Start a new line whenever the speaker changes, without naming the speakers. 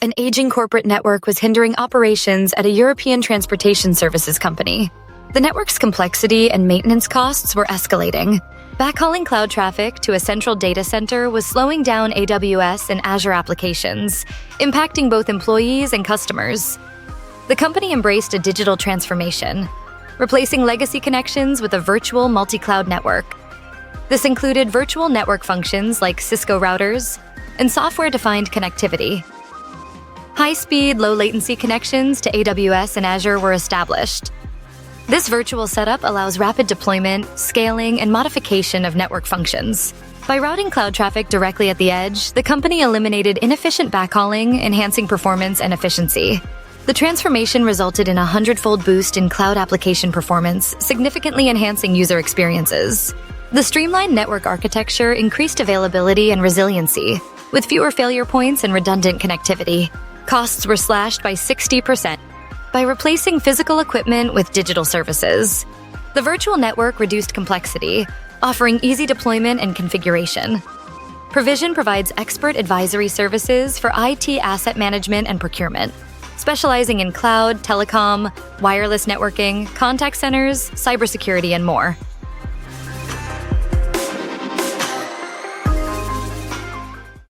an aging corporate network was hindering operations at a European transportation services company. The network's complexity and maintenance costs were escalating. Backhauling cloud traffic to a central data center was slowing down AWS and Azure applications, impacting both employees and customers. The company embraced a digital transformation, replacing legacy connections with a virtual multi-cloud network. This included virtual network functions like Cisco routers and software-defined connectivity. High-speed, low-latency connections to AWS and Azure were established. This virtual setup allows rapid deployment, scaling, and modification of network functions. By routing cloud traffic directly at the edge, the company eliminated inefficient backhauling, enhancing performance and efficiency. The transformation resulted in a 100-fold boost in cloud application performance, significantly enhancing user experiences. The streamlined network architecture increased availability and resiliency, with fewer failure points and redundant connectivity. Costs were slashed by 60% by replacing physical equipment with digital services. The virtual network reduced complexity, offering easy deployment and configuration. Provision provides expert advisory services for IT asset management and procurement, specializing in cloud, telecom, wireless networking, contact centers, cybersecurity, and more.